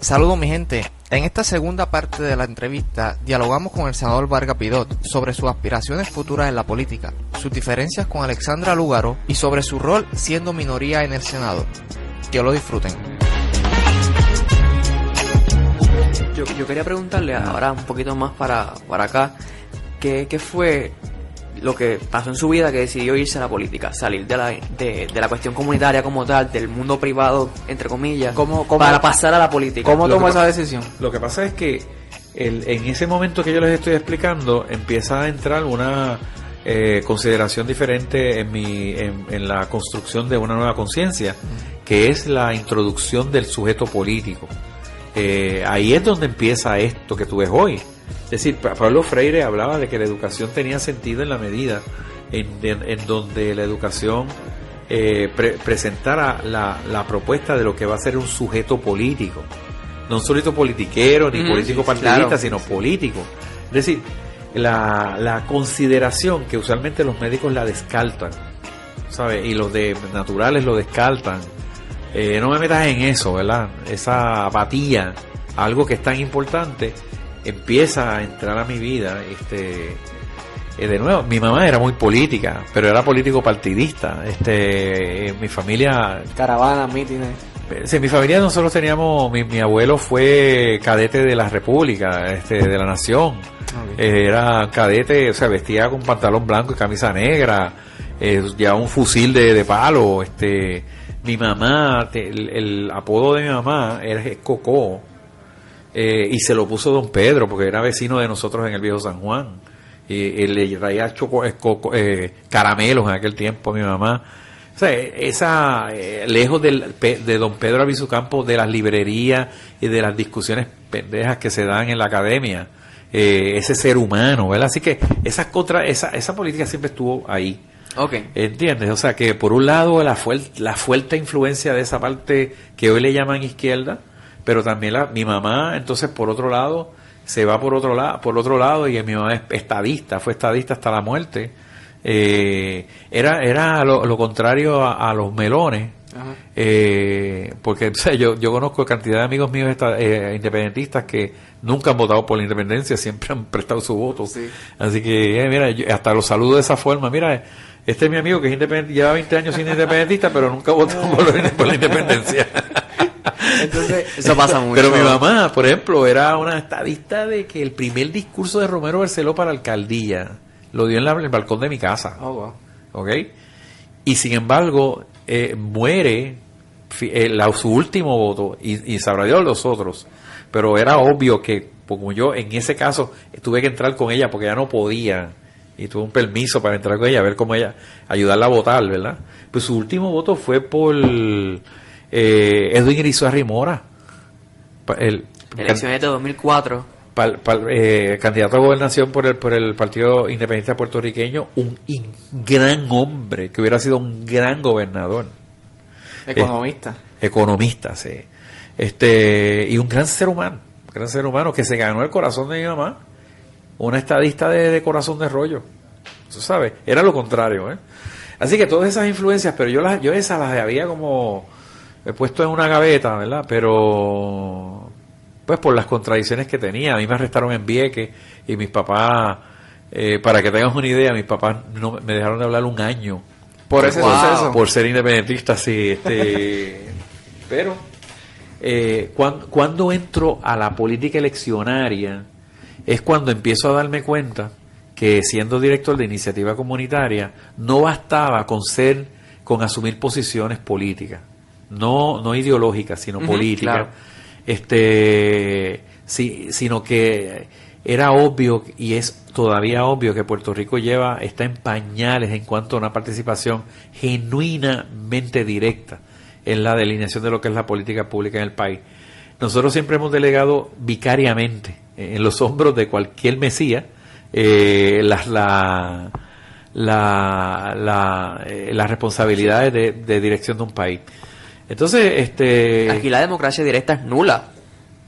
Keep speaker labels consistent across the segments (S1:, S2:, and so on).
S1: Saludos mi gente, en esta segunda parte de la entrevista dialogamos con el senador Vargas Vidot sobre sus aspiraciones futuras en la política, sus diferencias con Alexandra Lúgaro y sobre su rol siendo minoría en el Senado. Que lo disfruten.
S2: Yo quería preguntarle ahora un poquito más para acá, ¿qué fue lo que pasó en su vida que decidió irse a la política, salir de la cuestión comunitaria como tal, del mundo privado, entre comillas, para pasar a la política?
S3: ¿Cómo tomó esa decisión?
S4: Lo que pasa es que en ese momento que yo les estoy explicando, empieza a entrar una consideración diferente en la construcción de una nueva conciencia, que es la introducción del sujeto político. Ahí es donde empieza esto que tú ves hoy. Es decir, Pablo Freire hablaba de que la educación tenía sentido en la medida en donde la educación presentara la propuesta de lo que va a ser un sujeto político. No un sujeto politiquero ni político partidista, claro, sino político. Es decir, la consideración que usualmente los médicos la descartan, ¿sabes? Y los de naturales lo descartan. No me metas en eso, ¿verdad? Esa apatía, algo que es tan importante, empieza a entrar a mi vida. De nuevo, mi mamá era muy política, pero era político partidista. Mi familia,
S3: caravanas, mítines.
S4: Sí, mi familia, nosotros teníamos, mi abuelo fue cadete de la República, de la Nación. Okay. Era cadete, o sea, vestía con pantalón blanco y camisa negra, llevaba un fusil de palo. Mi mamá, el apodo de mi mamá era Cocó. Y se lo puso Don Pedro porque era vecino de nosotros en el Viejo San Juan, y le traía caramelos en aquel tiempo a mi mamá. O sea, lejos de Don Pedro Albizu de las librerías y de las discusiones pendejas que se dan en la academia, ese ser humano, ¿verdad? Así que esa política siempre estuvo ahí.
S2: Okay.
S4: ¿Entiendes? O sea que por un lado la fuerte influencia de esa parte que hoy le llaman izquierda, pero también mi mamá, entonces, por otro lado, se va por otro lado, y mi mamá es estadista, fue estadista hasta la muerte. Era lo contrario a los melones. Porque o sea, yo conozco cantidad de amigos míos independentistas que nunca han votado por la independencia, siempre han prestado su voto. Sí. Así que, mira, yo hasta los saludo de esa forma. Mira, este es mi amigo que es independentista, lleva 20 años siendo independentista, pero nunca votó por la independencia.
S2: Entonces, eso pasa mucho.
S4: Pero mi mamá, por ejemplo, era una estadista de que el primer discurso de Romero Barceló para alcaldía lo dio en el balcón de mi casa.
S3: Oh, wow.
S4: ¿Ok? Y sin embargo, muere su último voto, y sabrá Dios los otros, pero era obvio que, como yo en ese caso tuve que entrar con ella porque ella no podía, y tuve un permiso para entrar con ella, a ver cómo ella, ayudarla a votar, ¿verdad? Pues su último voto fue por Edwin Irizarry Mora,
S2: elecciones de 2004,
S4: candidato a gobernación por el Partido Independentista Puertorriqueño, un gran hombre que hubiera sido un gran gobernador, economista, sí, y un gran ser humano que se ganó el corazón de mi mamá, una estadista de corazón de rollo, tú sabes, era lo contrario, así que todas esas influencias, pero yo esas las había como puesto en una gaveta, ¿verdad? Pero pues por las contradicciones que tenía. A mí me arrestaron en Vieques y mis papás, para que tengas una idea, mis papás no me dejaron de hablar un año
S3: por ese suceso,
S4: por ser independentista, sí. Pero cuando entro a la política eleccionaria es cuando empiezo a darme cuenta que, siendo director de iniciativa comunitaria, no bastaba con asumir posiciones políticas, no ideológicas, sino políticas. Claro. Sino que era obvio, y es todavía obvio, que Puerto Rico está en pañales en cuanto a una participación genuinamente directa en la delineación de lo que es la política pública en el país. Nosotros siempre hemos delegado vicariamente en los hombros de cualquier mesía las responsabilidades de dirección de un país. Entonces,
S2: aquí la democracia directa es nula.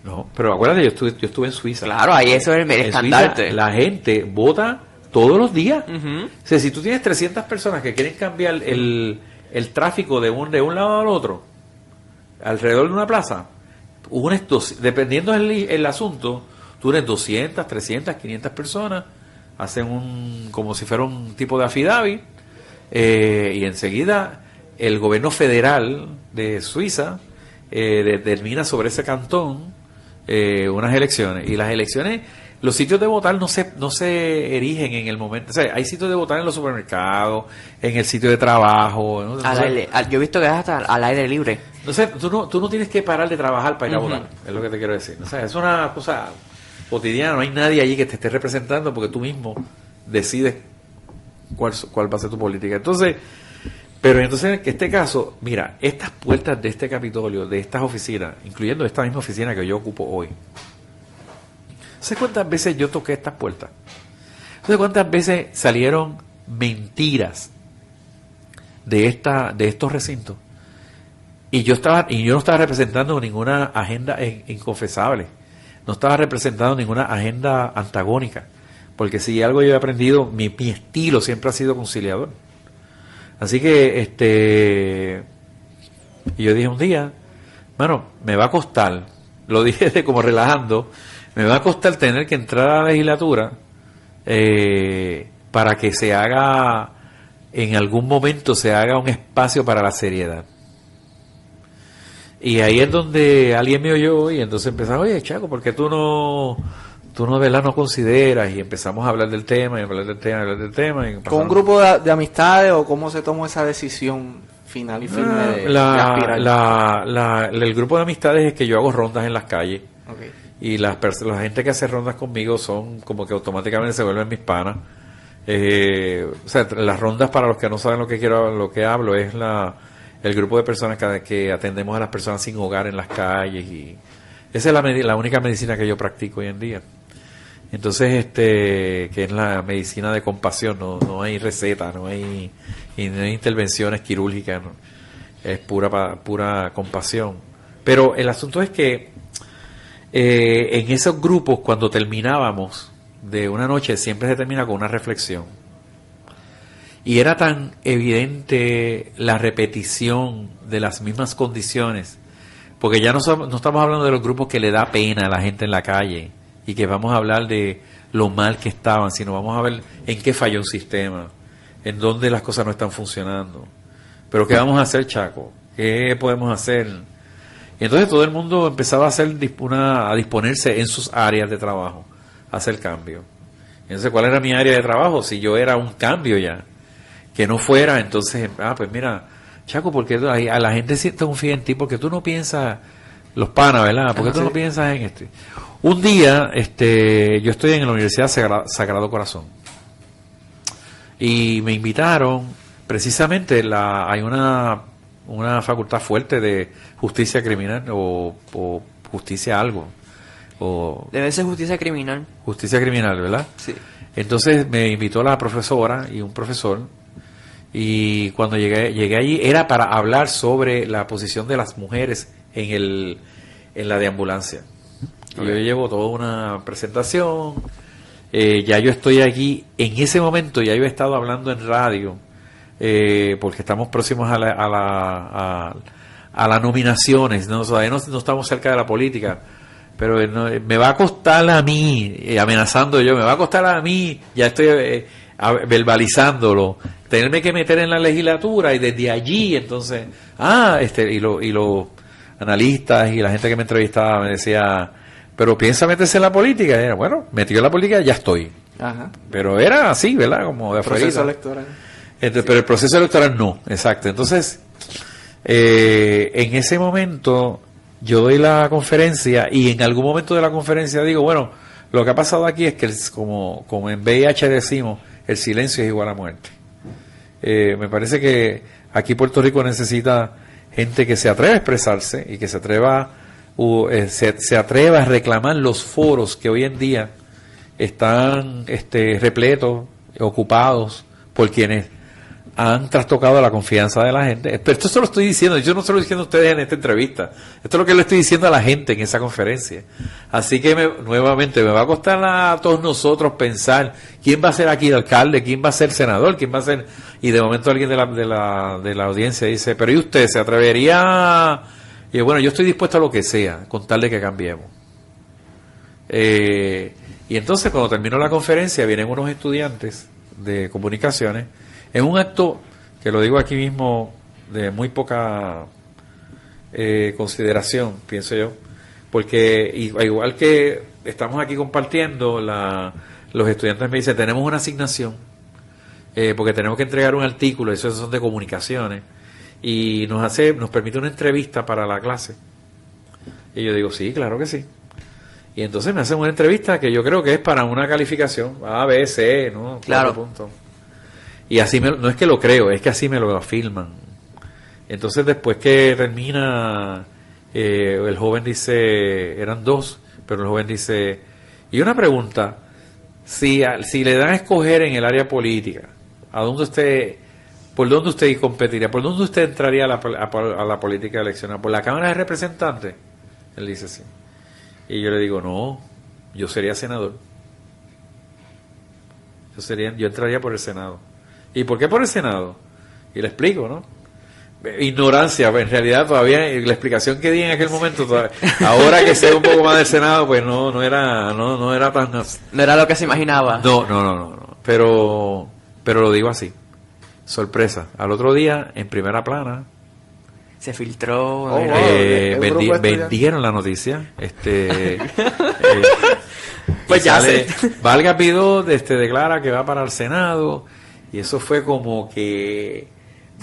S4: No, pero acuérdate, yo estuve en Suiza.
S2: Claro, ahí eso es el estandarte.
S4: La gente vota todos los días. O sea, si tú tienes 300 personas que quieren cambiar el tráfico de un lado al otro, alrededor de una plaza, dependiendo el asunto, tú unes 200, 300, 500 personas, hacen como si fuera un tipo de affidavit, y enseguida el gobierno federal de Suiza determina sobre ese cantón unas elecciones, y las elecciones, los sitios de votar no se erigen en el momento. O sea, hay sitios de votar en los supermercados, en el sitio de trabajo, ¿no?
S2: Yo he visto que es hasta al aire libre.
S4: Entonces, tú no tienes que parar de trabajar para ir a votar, es lo que te quiero decir. O sea, es una cosa cotidiana, no hay nadie allí que te esté representando, porque tú mismo decides cuál va a ser tu política. Entonces, pero entonces en este caso, mira, estas puertas de este Capitolio, de estas oficinas, incluyendo esta misma oficina que yo ocupo hoy, ¿sabes cuántas veces yo toqué estas puertas? ¿Sabes cuántas veces salieron mentiras de estos recintos? Y yo no estaba representando ninguna agenda inconfesable, no estaba representando ninguna agenda antagónica, porque si algo yo he aprendido, mi estilo siempre ha sido conciliador. Así que y yo dije un día, bueno, me va a costar, lo dije como relajando, me va a costar tener que entrar a la legislatura para que en algún momento se haga un espacio para la seriedad. Y ahí es donde alguien me oyó y entonces empezamos, oye, Chaco, ¿por qué tú no de verdad no consideras? Y empezamos a hablar del tema, y hablar del tema, y hablar del tema. Y
S3: ¿con un grupo de amistades o cómo se tomó esa decisión final y firme de aspirar?
S4: El grupo de amistades es que yo hago rondas en las calles.
S3: Okay.
S4: Y la gente que hace rondas conmigo son como que automáticamente se vuelven mis panas. O sea, las rondas, para los que no saben lo que hablo, es el grupo de personas que atendemos a las personas sin hogar en las calles, y esa es la única medicina que yo practico hoy en día. Entonces, que es la medicina de compasión, no hay receta, no hay intervenciones quirúrgicas, ¿no? Es pura compasión. Pero el asunto es que en esos grupos, cuando terminábamos de una noche, siempre se termina con una reflexión. Y era tan evidente la repetición de las mismas condiciones, porque ya no estamos hablando de los grupos que le da pena a la gente en la calle y que vamos a hablar de lo mal que estaban, sino vamos a ver en qué falló un sistema, en dónde las cosas no están funcionando. Pero ¿qué vamos a hacer, Chaco? ¿Qué podemos hacer? Y entonces todo el mundo empezaba a disponerse en sus áreas de trabajo a hacer cambio. Entonces, ¿cuál era mi área de trabajo? Si yo era un cambio ya, que no fuera, entonces, pues mira, Chaco, porque a la gente siente confía en ti, porque tú no piensas, los panas, ¿verdad? Porque tú no piensas en esto. Un día, yo estoy en la Universidad Sagrado Corazón y me invitaron, precisamente, hay una facultad fuerte de justicia criminal o justicia algo.
S2: Debe ser justicia criminal.
S4: Justicia criminal, ¿verdad?
S2: Sí.
S4: Entonces me invitó la profesora y un profesor, y cuando llegué allí era para hablar sobre la posición de las mujeres en la de ambulancia. Okay. Yo llevo toda una presentación, ya yo estoy aquí, en ese momento ya yo he estado hablando en radio, porque estamos próximos a las nominaciones, ¿no? Todavía no estamos cerca de la política, pero me va a costar a mí, amenazando yo, me va a costar a mí, ya estoy verbalizándolo, tenerme que meter en la legislatura, y desde allí entonces, y los analistas y la gente que me entrevistaba me decía, pero piensa meterse en la política. Y era, bueno, metido en la política, ya estoy. Ajá. Pero era así, ¿verdad? Como de afuera.
S3: Proceso electoral.
S4: Entonces, sí. Pero el proceso electoral no, exacto. Entonces, en ese momento yo doy la conferencia, y en algún momento de la conferencia digo, bueno, lo que ha pasado aquí es que como en VIH decimos, el silencio es igual a muerte. Me parece que aquí Puerto Rico necesita gente que se atreva a expresarse y que se atreva a reclamar los foros que hoy en día están repletos, ocupados por quienes han trastocado la confianza de la gente. Pero esto se lo estoy diciendo, yo no se lo estoy diciendo a ustedes en esta entrevista, esto es lo que le estoy diciendo a la gente en esa conferencia. Así que nuevamente me va a costar a todos nosotros pensar quién va a ser aquí el alcalde, quién va a ser senador, quién va a ser, y de momento alguien de la audiencia dice, pero ¿y usted se atrevería Y bueno, yo estoy dispuesto a lo que sea, con tal de que cambiemos. Y entonces cuando terminó la conferencia vienen unos estudiantes de comunicaciones en un acto que lo digo aquí mismo de muy poca consideración, pienso yo, porque igual que estamos aquí compartiendo, los estudiantes me dicen, tenemos una asignación porque tenemos que entregar un artículo, esos son de comunicaciones, y nos permite una entrevista para la clase. Y yo digo, sí, claro que sí. Y entonces me hacen una entrevista que yo creo que es para una calificación A, B, C, ¿no?
S2: Claro.
S4: Puntos. Y así no es que lo creo, es que así me lo afirman. Entonces después que termina, el joven dice, eran dos, pero el joven dice, y una pregunta, si le dan a escoger en el área política, ¿por dónde usted competiría? ¿Por dónde usted entraría a la política eleccional? ¿Por la Cámara de Representantes? Él dice sí. Y yo le digo, no, yo sería senador. Yo entraría por el Senado. ¿Y por qué por el Senado? Y le explico, ¿no? Ignorancia, en realidad todavía la explicación que di en aquel momento, ahora que sé un poco más del Senado, pues no era tan...
S2: No era lo que se imaginaba.
S4: No. Pero lo digo así. Sorpresa. Al otro día, en primera plana,
S2: se filtró.
S4: Vendieron la noticia.
S2: Pues ya sé.
S4: Valga Pidot declara que va para el Senado. Y eso fue como que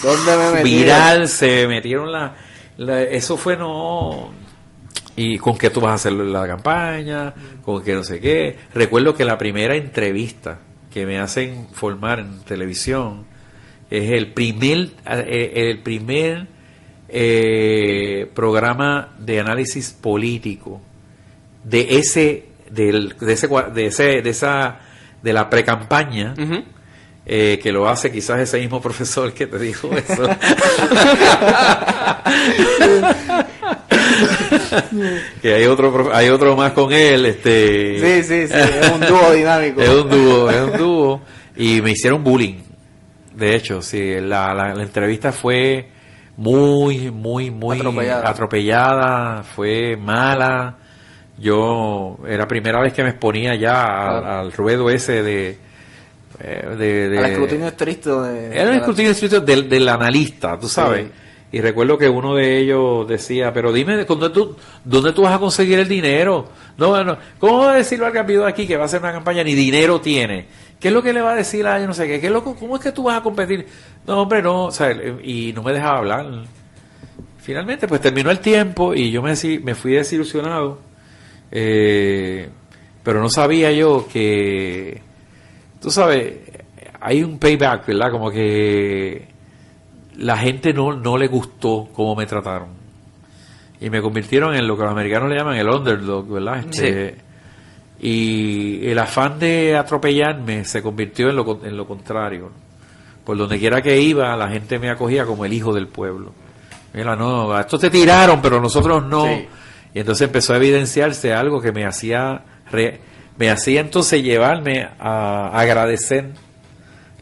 S3: ¿dónde me metieron?
S4: Viral, se metieron eso fue y con qué tú vas a hacer la campaña, con qué no sé qué. Recuerdo que la primera entrevista que me hacen formar en televisión es el primer programa de análisis político de la precampaña.
S2: Uh-huh.
S4: Que lo hace quizás ese mismo profesor que te dijo eso. Que hay otro más con él.
S3: Sí, es un dúo dinámico.
S4: Es un dúo. Y me hicieron bullying. De hecho, sí, la entrevista fue muy atropellada, fue mala. Yo era la primera vez que me exponía ya al ruedo ese al
S3: escrutinio estricto
S4: era el escrutinio estricto del analista, tú sabes. Sí. Y recuerdo que uno de ellos decía, pero dime, ¿dónde tú vas a conseguir el dinero? No, ¿cómo va a decirlo al Pidot aquí que va a hacer una campaña ni dinero tiene? ¿Qué es lo que le va a decir a yo no sé qué? ¿Cómo es que tú vas a competir? No, hombre, no, o sea, y no me dejaba hablar. Finalmente, pues terminó el tiempo y yo me fui desilusionado, pero no sabía yo que, tú sabes, hay un payback, ¿verdad? Como que la gente no le gustó cómo me trataron. Y me convirtieron en lo que los americanos le llaman el underdog, ¿verdad?
S2: Sí.
S4: Y el afán de atropellarme se convirtió en lo contrario. Por donde quiera que iba, la gente me acogía como el hijo del pueblo. Mira, no, a estos te tiraron, pero nosotros no. Sí. Y entonces empezó a evidenciarse algo que me hacía entonces llevarme a agradecer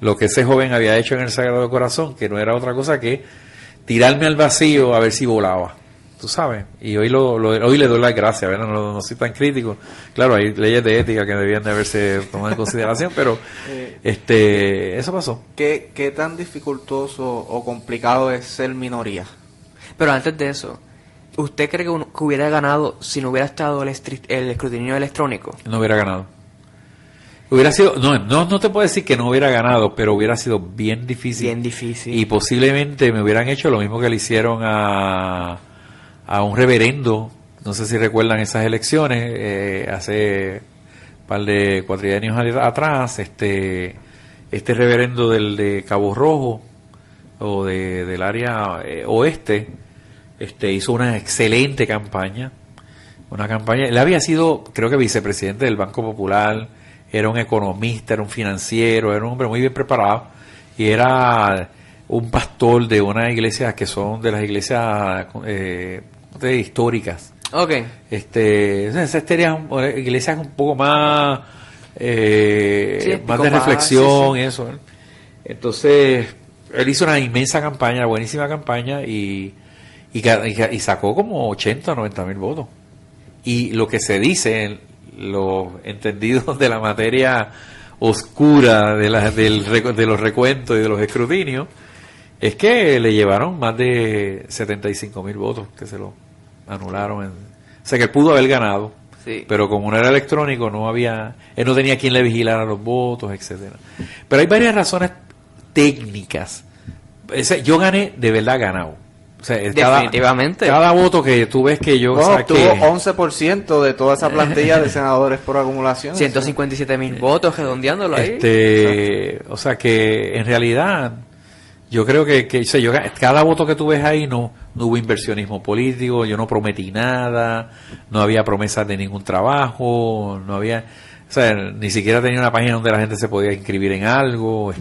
S4: lo que ese joven había hecho en el Sagrado Corazón, que no era otra cosa que tirarme al vacío a ver si volaba, tú sabes. Y hoy hoy le doy las gracias, ¿verdad? No soy tan crítico. Claro, hay leyes de ética que debían de haberse tomado en consideración, pero eso pasó.
S3: ¿Qué tan dificultoso o complicado es ser minoría?
S2: Pero antes de eso, ¿usted cree que hubiera ganado si no hubiera estado el escrutinio electrónico?
S4: No hubiera ganado. Hubiera sido, no te puedo decir que no hubiera ganado, pero hubiera sido bien difícil.
S2: Bien difícil.
S4: Y posiblemente me hubieran hecho lo mismo que le hicieron a un reverendo. No sé si recuerdan esas elecciones, hace un par de cuatrienios atrás, este reverendo de Cabo Rojo, o del área oeste, hizo una excelente campaña. Él había sido, creo que vicepresidente del Banco Popular, era un economista, era un financiero, era un hombre muy bien preparado y era un pastor de una iglesia que son de las iglesias históricas.
S2: Okay.
S4: Esas iglesias un poco más más de reflexión, sí. Y eso. Entonces él hizo una inmensa campaña, buenísima campaña y y sacó como 80 o 90 mil votos. Y lo que se dice, los entendidos de la materia oscura de los recuentos y de los escrutinios, es que le llevaron más de 75 mil votos que se lo anularon. O sea que él pudo haber ganado, sí, pero como no era electrónico, él no tenía quien le vigilara los votos, etcétera. Pero hay varias razones técnicas. Yo gané, de verdad ganado. O sea,
S2: definitivamente.
S4: Cada voto que tú ves que yo saqué...
S3: Obtuvo 11% de toda esa plantilla de senadores por acumulación.
S2: 157,000 votos, redondeándolo ahí.
S4: O sea que en realidad yo creo que cada voto que tú ves ahí no hubo inversionismo político, yo no prometí nada, no había promesas de ningún trabajo, no había... O sea, ni siquiera tenía una página donde la gente se podía inscribir en algo, O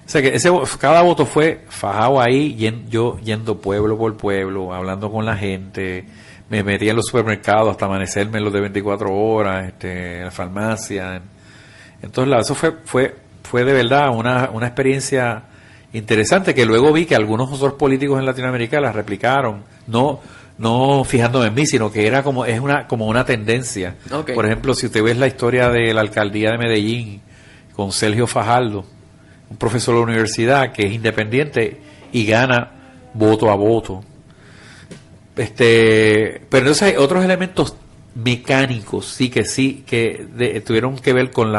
S4: sea que cada voto fue fajado ahí, yo yendo pueblo por pueblo, hablando con la gente, me metía en los supermercados hasta amanecerme en los de 24 horas, en la farmacia, en todos lados. Eso fue de verdad una experiencia interesante, que luego vi que algunos otros políticos en Latinoamérica la replicaron, no fijándome en mí, sino que era como una tendencia. Okay. Por ejemplo, si usted ve la historia de la alcaldía de Medellín con Sergio Fajardo, un profesor de la universidad que es independiente y gana voto a voto. Pero entonces hay otros elementos mecánicos que tuvieron que ver con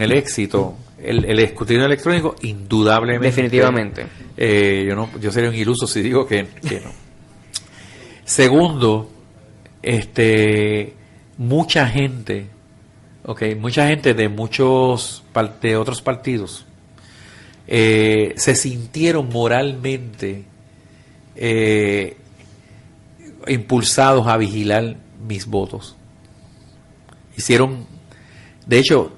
S4: el éxito. El escrutinio electrónico, indudablemente.
S2: Definitivamente.
S4: Yo sería un iluso si digo que no. Segundo, mucha gente de otros partidos se sintieron moralmente impulsados a vigilar mis votos. De hecho,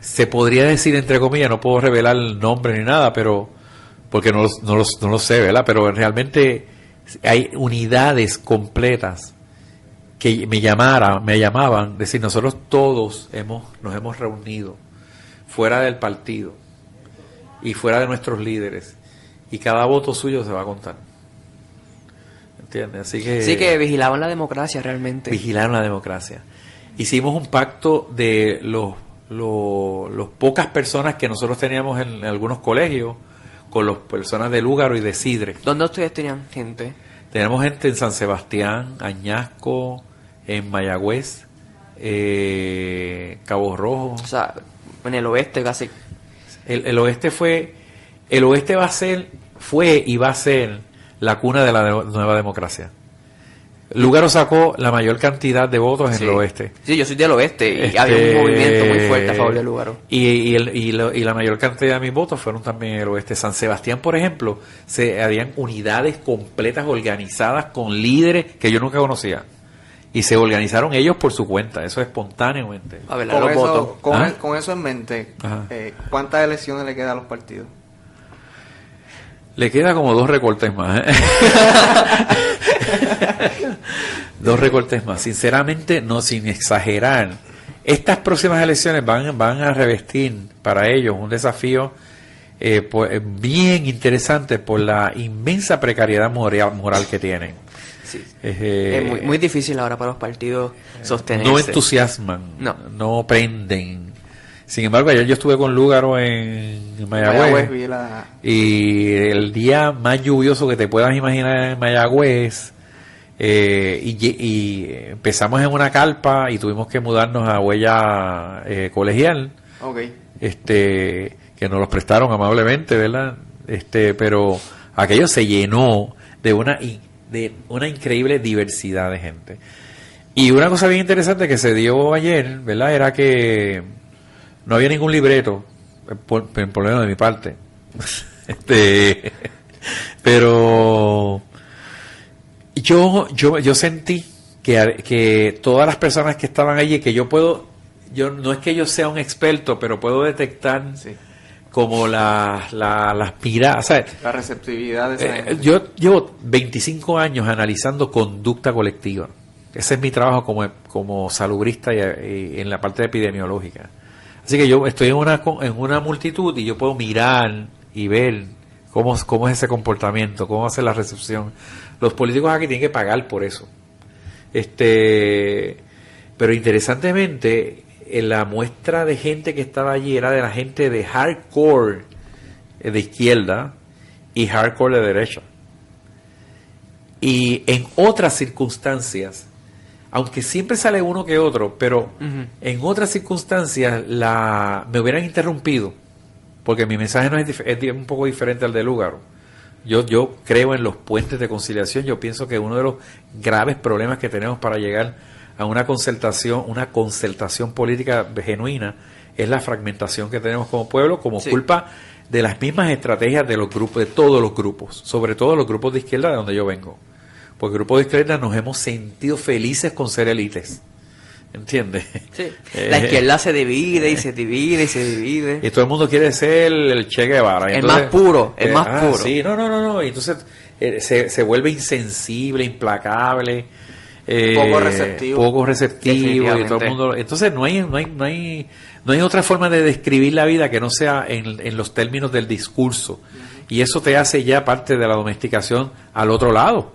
S4: se podría decir, entre comillas, no puedo revelar el nombre ni nada, pero porque no lo sé, ¿verdad? Pero realmente hay unidades completas que me llamaban, decir, nosotros todos nos hemos reunido fuera del partido y fuera de nuestros líderes, y cada voto suyo se va a contar. ¿Entiendes? Así que...
S2: Sí, que vigilaban la democracia realmente.
S4: Vigilaron la democracia. Hicimos un pacto de los pocas personas que nosotros teníamos en algunos colegios con las personas de Lúgaro y de Sidre.
S2: ¿Dónde ustedes tenían gente?
S4: Tenemos gente en San Sebastián, Añasco, en Mayagüez, Cabo Rojo.
S2: O sea, en el oeste casi.
S4: El oeste fue y va a ser la cuna de la nueva democracia. Lúgaro sacó la mayor cantidad de votos en el oeste.
S2: Sí, yo soy del oeste y había un movimiento muy fuerte a favor de Lúgaro.
S4: Y la mayor cantidad de mis votos fueron también en el oeste. San Sebastián, por ejemplo, habían unidades completas organizadas con líderes que yo nunca conocía. Y se organizaron ellos por su cuenta, eso espontáneamente.
S3: A ver, con eso en mente, ¿cuántas elecciones le quedan a los partidos?
S4: Le queda como 2 recortes más. 2 recortes más. Sinceramente, no, sin exagerar, estas próximas elecciones van a revestir para ellos un desafío bien interesante por la inmensa precariedad moral que tienen.
S2: Sí. Es muy, muy difícil ahora para los partidos sostenerse.
S4: No entusiasman, no prenden. Sin embargo, ayer yo estuve con Lúgaro en Mayagüez, y el día más lluvioso que te puedas imaginar en Mayagüez, y empezamos en una carpa y tuvimos que mudarnos a Huella Colegial, que nos los prestaron amablemente, ¿verdad? Pero aquello se llenó de una increíble diversidad de gente. Y una cosa bien interesante que se dio ayer, ¿verdad? Era que no había ningún libreto, por problema de mi parte. Pero yo sentí que todas las personas que estaban allí, que yo no es que yo sea un experto, pero puedo detectar como las miradas, ¿sabes?
S3: La receptividad de esa gente.
S4: Yo llevo 25 años analizando conducta colectiva. Ese es mi trabajo como salubrista y en la parte epidemiológica. Así que yo estoy en una multitud y yo puedo mirar y ver ¿Cómo es ese comportamiento? ¿Cómo va a ser la recepción? Los políticos aquí tienen que pagar por eso. Pero interesantemente, la muestra de gente que estaba allí era de la gente de hardcore de izquierda y hardcore de derecha. Y en otras circunstancias, aunque siempre sale uno que otro, pero en otras circunstancias me hubieran interrumpido, porque mi mensaje no es un poco diferente al de Lúgaro. Yo creo en los puentes de conciliación. Yo pienso que uno de los graves problemas que tenemos para llegar a una concertación política genuina es la fragmentación que tenemos como pueblo, como culpa de las mismas estrategias de los grupos, de todos los grupos, sobre todo los grupos de izquierda de donde yo vengo. Porque grupos de izquierda nos hemos sentido felices con ser élites. ¿Entiendes?
S2: Sí. La izquierda se divide y se divide y se divide.
S4: Y todo el mundo quiere ser el Che Guevara.
S2: El más puro, el más puro.
S4: Sí, no. Y entonces se vuelve insensible, implacable. Poco receptivo. Y todo el mundo, entonces no hay otra forma de describir la vida que no sea en los términos del discurso. Y eso te hace ya parte de la domesticación al otro lado.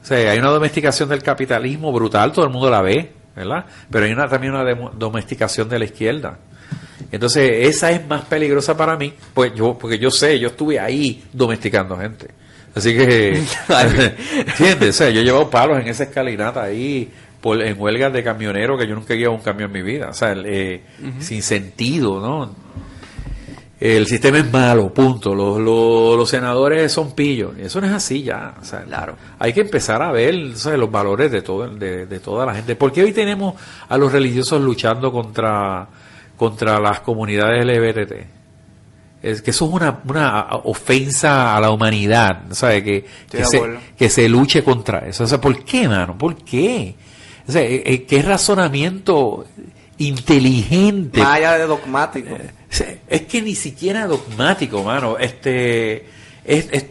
S4: O sea, hay una domesticación del capitalismo brutal, todo el mundo la ve, ¿verdad? Pero hay también una domesticación de la izquierda. Entonces, esa es más peligrosa para mí, porque yo estuve ahí domesticando gente. Así que, ¿entiendes? O sea, yo he llevado palos en esa escalinata ahí, en huelgas de camionero, que yo nunca he guiado un camión en mi vida. O sea, sin sentido, ¿no? El sistema es malo, punto. Los senadores son pillos. Eso no es así ya. O sea, claro. Hay que empezar a ver, ¿sabes?, los valores de toda la gente. ¿Por qué hoy tenemos a los religiosos luchando contra las comunidades LGBT? Es que eso es una ofensa a la humanidad, ¿sabes? Que se luche contra eso. O sea, ¿por qué, mano? ¿Por qué? O sea, ¿qué razonamiento inteligente?
S3: Más allá de dogmático.
S4: Es que ni siquiera dogmático, mano. Es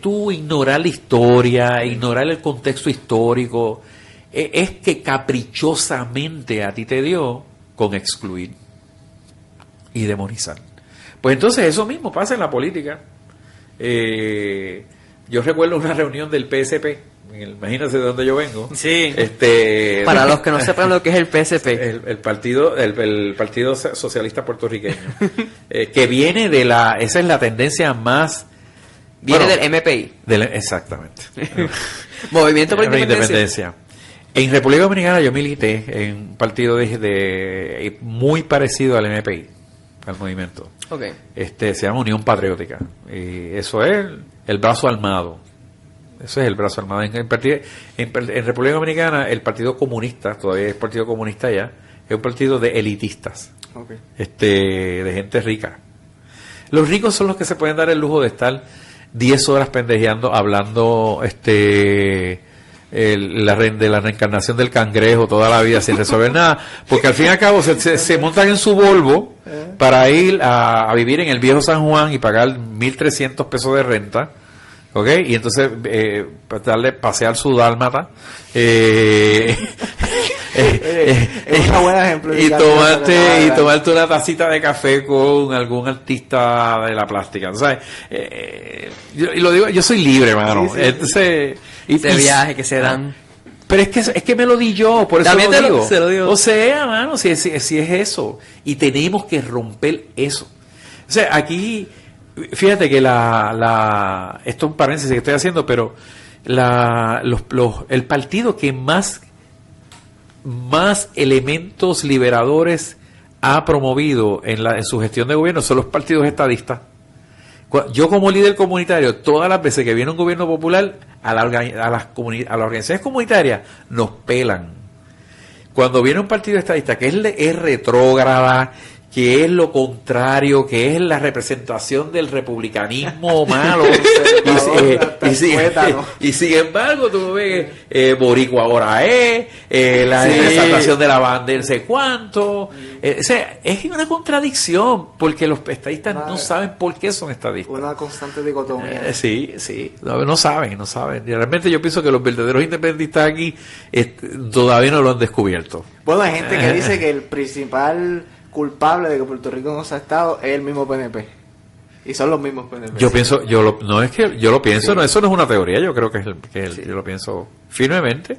S4: tú ignorar la historia, ignorar el contexto histórico. Es que caprichosamente a ti te dio con excluir y demonizar. Pues entonces eso mismo pasa en la política. Yo recuerdo una reunión del PSP. Imagínense de dónde yo vengo.
S2: Sí. Para los que no sepan lo que es el PSP.
S4: El Partido Socialista Puertorriqueño. Que viene esa es la tendencia más...
S2: Viene del MPI.
S4: Exactamente.
S2: Movimiento por Independencia.
S4: En República Dominicana yo milité en un partido muy parecido al MPI, al movimiento.
S2: Okay.
S4: Se llama Unión Patriótica. Y eso es el brazo armado. Eso es el brazo armado. En República Dominicana, el Partido Comunista, todavía es Partido Comunista ya, es un partido de elitistas, okay, de gente rica. Los ricos son los que se pueden dar el lujo de estar 10 horas pendejeando, hablando de la reencarnación del cangrejo toda la vida sin resolver nada, porque al fin y al cabo se montan en su Volvo para ir a vivir en el viejo San Juan y pagar 1.300 pesos de renta. ¿Ok? Y entonces pasear su dálmata.
S3: Es un buen ejemplo.
S4: Y tomarte una tacita de café con algún artista de la plástica. ¿Sabes? Yo lo digo, yo soy libre, hermano. Sí. Entonces,
S2: viaje que se dan.
S4: Pero es que me lo di yo, por eso
S2: también
S4: lo digo.
S2: Se lo digo.
S4: O sea, mano, si es eso. Y tenemos que romper eso. O sea, aquí... Fíjate que esto es un paréntesis que estoy haciendo, pero el partido que más elementos liberadores ha promovido en su gestión de gobierno son los partidos estadistas. Yo como líder comunitario, todas las veces que viene un gobierno popular, a las organizaciones comunitarias nos pelan. Cuando viene un partido estadista que es retrógrada, que es lo contrario, que es la representación del republicanismo malo, y sin embargo tú ves Boricua ahora la exaltación de la bandera, no sé cuánto, o sea, es una contradicción, porque los estadistas no saben por qué son estadistas.
S3: Una constante dicotomía.
S4: Sí, no saben. Y realmente yo pienso que los verdaderos independentistas aquí todavía no lo han descubierto.
S3: Bueno, hay gente que dice que el principal culpable de que Puerto Rico no se ha estado es el mismo PNP. Y son los mismos PNP.
S4: Yo pienso, no es que yo lo pienso, sí. No, eso no es una teoría, yo creo que sí. Yo lo pienso firmemente.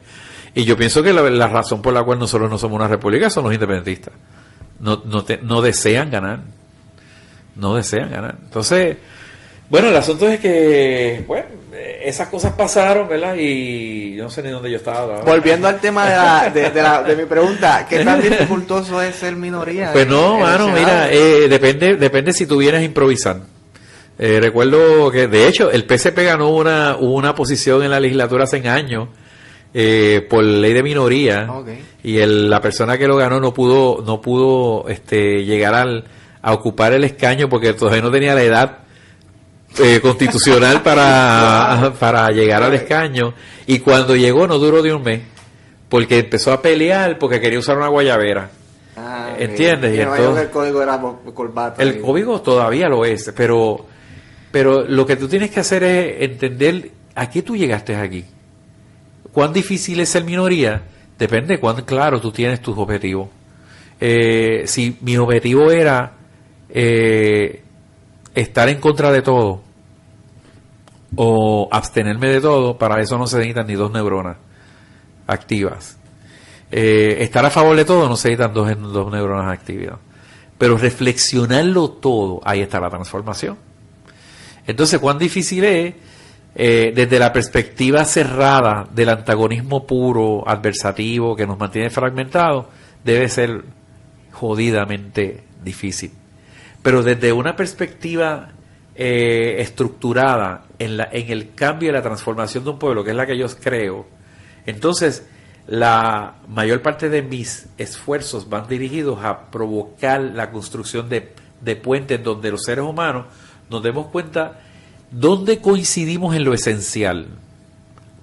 S4: Y yo pienso que la razón por la cual nosotros no somos una república son los independentistas. No desean ganar. No desean ganar. Entonces, bueno, el asunto es que, bueno, esas cosas pasaron, ¿verdad? Y yo no sé ni dónde yo estaba.
S3: Volviendo al tema de mi pregunta, ¿qué tan dificultoso es ser minoría?
S4: Pues no, mano, mira, depende si tú vienes a improvisar. Recuerdo que, de hecho, el PSP ganó una posición en la legislatura hace años por ley de minoría, okay. Y la persona que lo ganó no pudo llegar a ocupar el escaño porque todavía no tenía la edad constitucional para llegar al escaño, y cuando llegó no duró de un mes porque empezó a pelear porque quería usar una guayabera. ¿Entiendes? Y entonces,
S3: el código era por corbata.
S4: El código todavía lo es, pero lo que tú tienes que hacer es entender a qué tú llegaste aquí. ¿Cuán difícil es ser minoría? Depende de cuán claro tú tienes tus objetivos. Si mi objetivo era estar en contra de todo o abstenerme de todo, para eso no se necesitan ni 2 neuronas activas. Estar a favor de todo no se necesitan dos neuronas activas. Pero reflexionarlo todo, ahí está la transformación. Entonces, ¿cuán difícil es? Desde la perspectiva cerrada del antagonismo puro, adversativo, que nos mantiene fragmentados, debe ser jodidamente difícil. Pero desde una perspectiva estructurada en el cambio y la transformación de un pueblo, que es la que yo creo, entonces la mayor parte de mis esfuerzos van dirigidos a provocar la construcción de puentes donde los seres humanos nos demos cuenta dónde coincidimos en lo esencial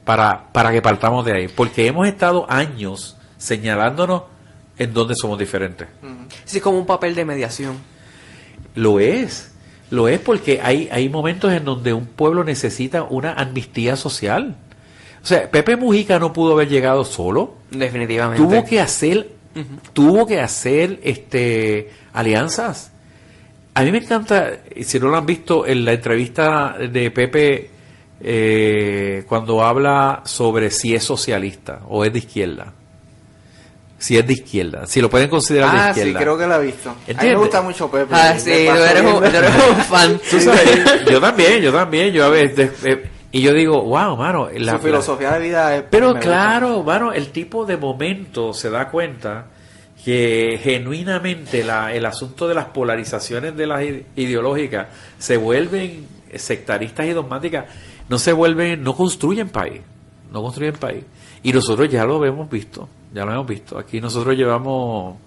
S4: para que partamos de ahí, porque hemos estado años señalándonos en dónde somos diferentes.
S2: Sí, es como un papel de mediación.
S4: Lo es porque hay momentos en donde un pueblo necesita una amnistía social. O sea, Pepe Mujica no pudo haber llegado solo.
S2: Definitivamente.
S4: Tuvo que hacer alianzas. A mí me encanta, si no lo han visto, en la entrevista de Pepe, cuando habla sobre si es socialista o es de izquierda. Si es de izquierda, si lo pueden considerar de izquierda.
S3: Sí, creo que la he visto.
S4: ¿Entiendes?
S3: A mí me gusta mucho Pepe.
S2: Sí, tú eres un fan.
S4: ¿Tú sabes? Yo también. Yo a veces... y yo digo, wow, mano.
S3: Su filosofía de vida es...
S4: Pero claro, mano, el tipo de momento se da cuenta que genuinamente el asunto de las polarizaciones de las ideológicas se vuelven sectaristas y dogmáticas, no construyen país. Y nosotros ya lo hemos visto. Aquí nosotros llevamos,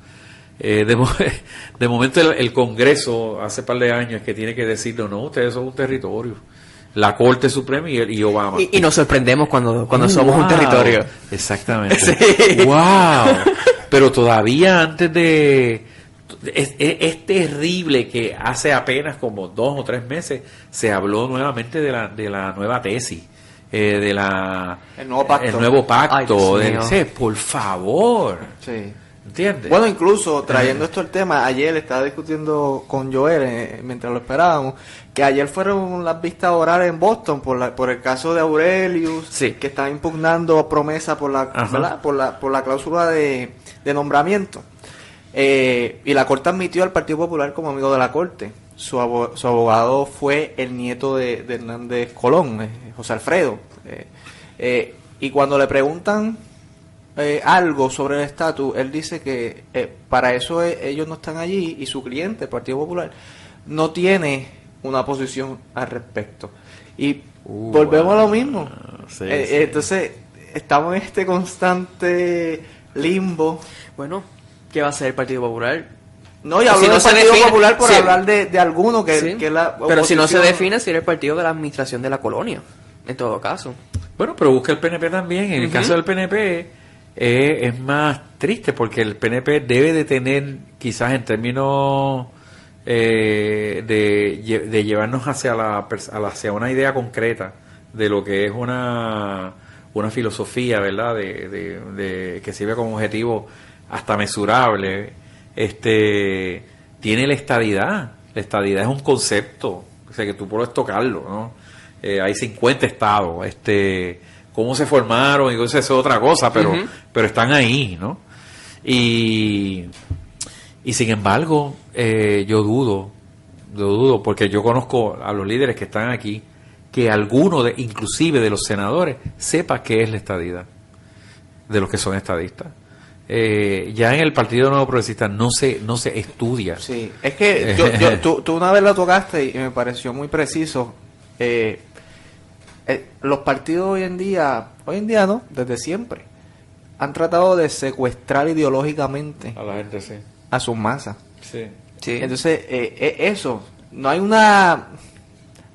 S4: de momento el Congreso, hace par de años, que tiene que decirlo, no, ustedes son un territorio. La Corte Suprema y Obama.
S2: Y nos sorprendemos cuando somos un territorio.
S4: Exactamente.
S2: Sí.
S4: ¡Wow! Pero todavía antes de... Es terrible que hace apenas como 2 o 3 meses se habló nuevamente de la nueva tesis. El nuevo pacto.
S2: Ay,
S4: por favor.
S3: Sí.
S4: ¿Entiendes?
S3: Bueno, incluso trayendo esto al tema, ayer estaba discutiendo con Joel mientras lo esperábamos, que ayer fueron las vistas orales en Boston por el caso de Aurelius,
S2: sí,
S3: que estaba impugnando promesa por la cláusula de nombramiento. Y la Corte admitió al Partido Popular como amigo de la Corte. Su abogado fue el nieto de Hernández Colón, José Alfredo. Y cuando le preguntan algo sobre el estatus, él dice que para eso ellos no están allí y su cliente, el Partido Popular, no tiene una posición al respecto. Y volvemos a lo mismo.
S4: Sí.
S3: Entonces, estamos en este constante limbo.
S2: Bueno, ¿qué va a hacer el Partido Popular?
S3: No, y hablo del Partido Popular por hablar de alguno que es la oposición.
S2: Pero si no se define, sería el partido de la administración de la colonia, en todo caso.
S4: Bueno, pero busca el PNP también. En el caso del PNP es más triste porque el PNP debe de tener, quizás en términos de llevarnos hacia una idea concreta de lo que es una filosofía, ¿verdad? De que sirve como objetivo hasta mesurable. Tiene la estadidad. La estadidad es un concepto o sea, que tú puedes tocarlo, ¿no? Hay 50 estados, cómo se formaron, y eso es otra cosa, pero están ahí, ¿no? Y sin embargo, yo dudo, porque yo conozco a los líderes que están aquí, que alguno inclusive de los senadores, sepa qué es la estadidad, de los que son estadistas. Ya en el Partido Nuevo Progresista no se estudia.
S3: Sí, es que tú una vez lo tocaste y me pareció muy preciso. Los partidos hoy en día no, desde siempre, han tratado de secuestrar ideológicamente
S4: A la gente, sí.
S3: a sus masas.
S4: Sí.
S2: Sí.
S3: Entonces, eso, no hay una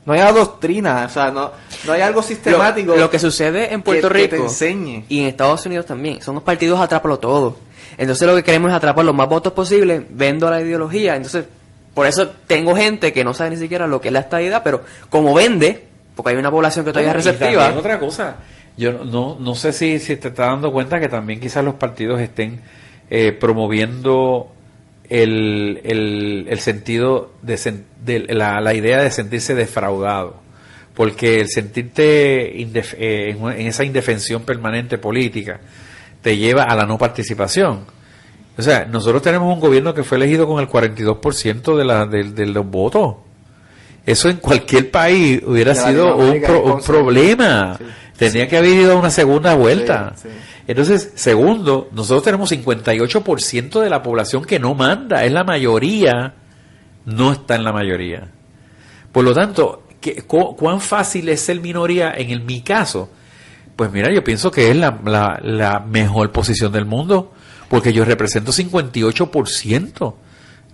S3: doctrina, o sea, no hay algo sistemático.
S2: Lo que sucede en Puerto
S3: que
S2: Rico
S3: te enseñe.
S2: y en Estados Unidos también, son los partidos atrápalo todo. Entonces lo que queremos es atrapar los más votos posibles, vendo la ideología. Entonces, por eso tengo gente que no sabe ni siquiera lo que es la estadidad, pero como vende, porque hay una población que todavía es receptiva.
S4: Y también otra cosa, yo no sé si te estás dando cuenta que también quizás los partidos estén promoviendo el sentido de la idea de sentirse defraudado, porque el sentirte en esa indefensión permanente política te lleva a la no participación. O sea, nosotros tenemos un gobierno que fue elegido con el 42% de los votos. Eso en cualquier país hubiera sido un problema. Sí. Tendría que haber ido a una segunda vuelta. Sí. Entonces, segundo, nosotros tenemos 58% de la población que no manda. Es la mayoría, no está en la mayoría. Por lo tanto, ¿cuán fácil es ser minoría en mi caso? Pues mira, yo pienso que es la mejor posición del mundo, porque yo represento 58%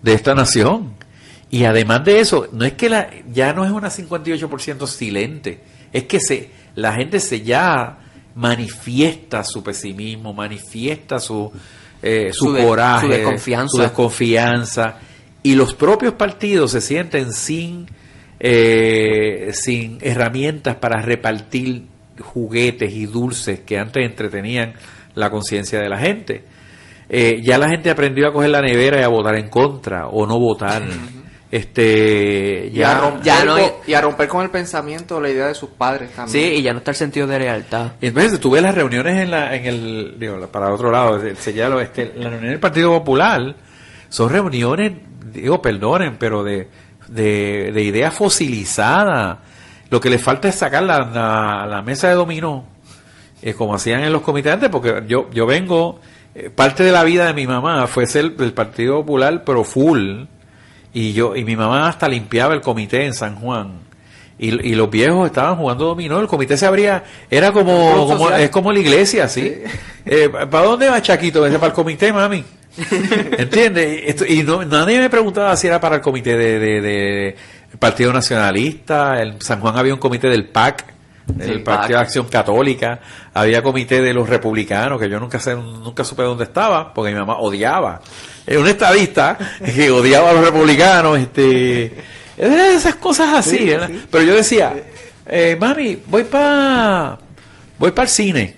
S4: de esta nación. Y además de eso, no es que ya no es una 58% silente, es que la gente ya manifiesta su pesimismo, manifiesta su coraje, su desconfianza, y los propios partidos se sienten sin herramientas para repartir juguetes y dulces que antes entretenían la conciencia de la gente. Ya la gente aprendió a coger la nevera y a votar en contra o no votar.
S3: Y a romper con el pensamiento, la idea de sus padres también.
S2: Sí, y ya no está el sentido de lealtad.
S4: Entonces, tú ves las reuniones para otro lado, las reuniones del Partido Popular son reuniones, perdonen, pero de ideas fosilizadas. Lo que les falta es sacar la mesa de dominó, como hacían en los comités antes, porque yo vengo, parte de la vida de mi mamá fue ser del Partido Popular, pero full. Y mi mamá hasta limpiaba el comité en San Juan. Y los viejos estaban jugando dominó. El comité se abría, era es como la iglesia, ¿sí? ¿Para dónde va Chaquito? Vete para el comité, mami. ¿Entiendes? Nadie me preguntaba si era para el comité de Partido Nacionalista. En San Juan había un comité del PAC, del Partido de Acción Católica. Había comité de los republicanos, que yo nunca supe dónde estaba, porque mi mamá odiaba. Es un estadista que odiaba a los republicanos, esas cosas así, sí, ¿verdad? Sí. Pero yo decía, mami, voy para el cine.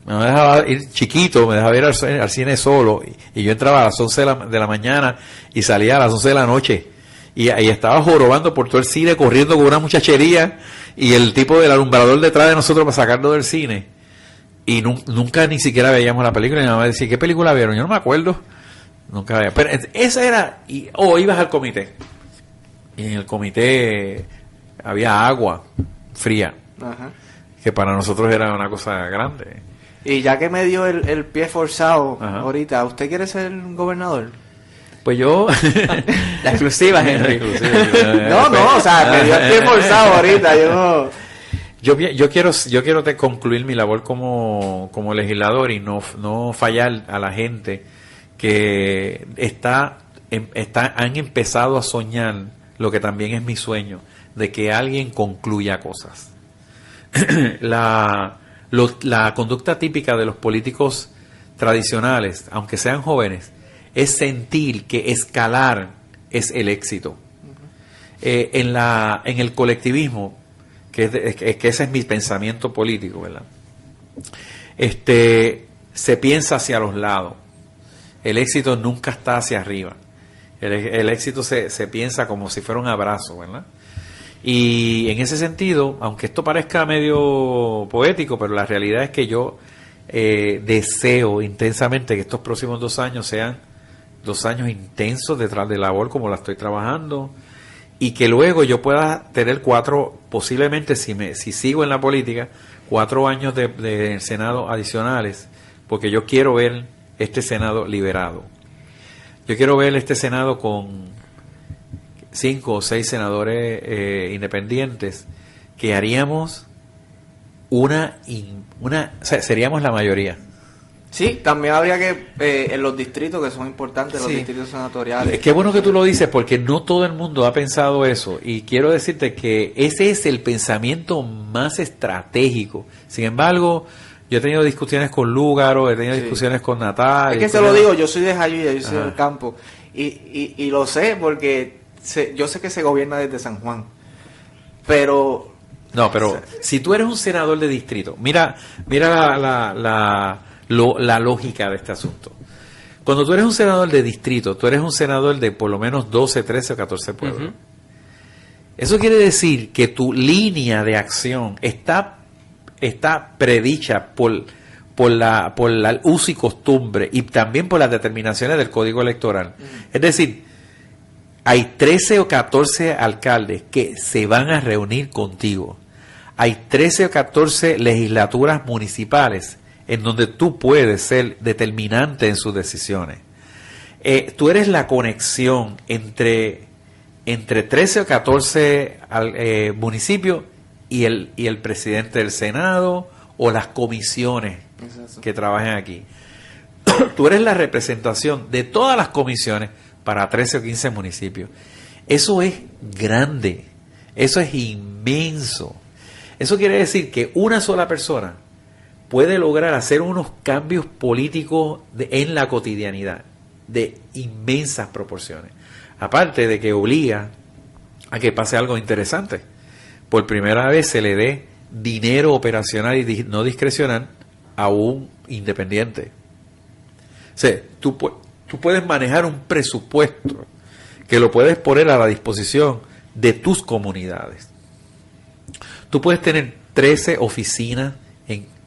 S4: Me dejaba ir chiquito, me dejaba ir al cine solo, y yo entraba a las 11 de la mañana y salía a las 11 de la noche. Y ahí estaba jorobando por todo el cine, corriendo con una muchachería, y el tipo del alumbrador detrás de nosotros para sacarlo del cine. Y nunca ni siquiera veíamos la película. Y mi mamá decía, ¿qué película vieron? Yo no me acuerdo. Nunca veía. Pero esa era, ibas al comité. Y en el comité había agua fría. Ajá. Que para nosotros era una cosa grande.
S3: Y ya que me dio el pie forzado, ajá, ahorita, ¿usted quiere ser gobernador?
S4: Pues yo...
S2: La exclusiva, Henry.
S3: No, o sea, me dio el pie forzado ahorita,
S4: Yo quiero concluir mi labor como legislador y no fallar a la gente que han empezado a soñar lo que también es mi sueño, de que alguien concluya cosas. La conducta típica de los políticos tradicionales, aunque sean jóvenes, es sentir que escalar es el éxito. En el colectivismo, que ese es mi pensamiento político, ¿verdad? Se piensa hacia los lados. El éxito nunca está hacia arriba. El éxito se piensa como si fuera un abrazo, ¿verdad? Y en ese sentido, aunque esto parezca medio poético, pero la realidad es que yo deseo intensamente que estos próximos 2 años sean 2 años intensos detrás de labor como la estoy trabajando, y que luego yo pueda tener 4, posiblemente si sigo en la política, 4 años de Senado adicionales, porque yo quiero ver este Senado liberado. Yo quiero ver este Senado con 5 o 6 senadores independientes, que haríamos o sea, seríamos la mayoría.
S3: Sí, también habría que, en los distritos que son importantes, los
S4: Sí.
S3: distritos senatoriales.
S4: Qué bueno que tú lo dices, porque no todo el mundo ha pensado eso, y quiero decirte que ese es el pensamiento más estratégico. Sin embargo, yo he tenido discusiones con Lúgaro, he tenido
S3: Sí.
S4: discusiones con Natal.
S3: Es que se lo digo, yo soy de Jayuya, yo soy del campo, y lo sé porque yo sé que se gobierna desde San Juan, pero...
S4: No, pero si tú eres un senador de distrito, mira la lógica de este asunto. Cuando tú eres un senador de distrito, tú eres un senador de por lo menos 12, 13 o 14 pueblos.
S2: Ujú.
S4: Eso quiere decir que tu línea de acción está predicha por la uso y costumbre, y también por las determinaciones del Código Electoral. Es decir, hay 13 o 14 alcaldes que se van a reunir contigo. Hay 13 o 14 legislaturas municipales en donde tú puedes ser determinante en sus decisiones. Tú eres la conexión entre 13 o 14 municipios y el presidente del Senado o las comisiones que trabajan aquí. Tú eres la representación de todas las comisiones para 13 o 15 municipios. Eso es grande, eso es inmenso. Eso quiere decir que una sola persona puede lograr hacer unos cambios políticos en la cotidianidad de inmensas proporciones. Aparte de que obliga a que pase algo interesante. Por primera vez se le dé dinero operacional y no discrecional a un independiente. O sea, tú puedes manejar un presupuesto que lo puedes poner a la disposición de tus comunidades. Tú puedes tener 13 oficinas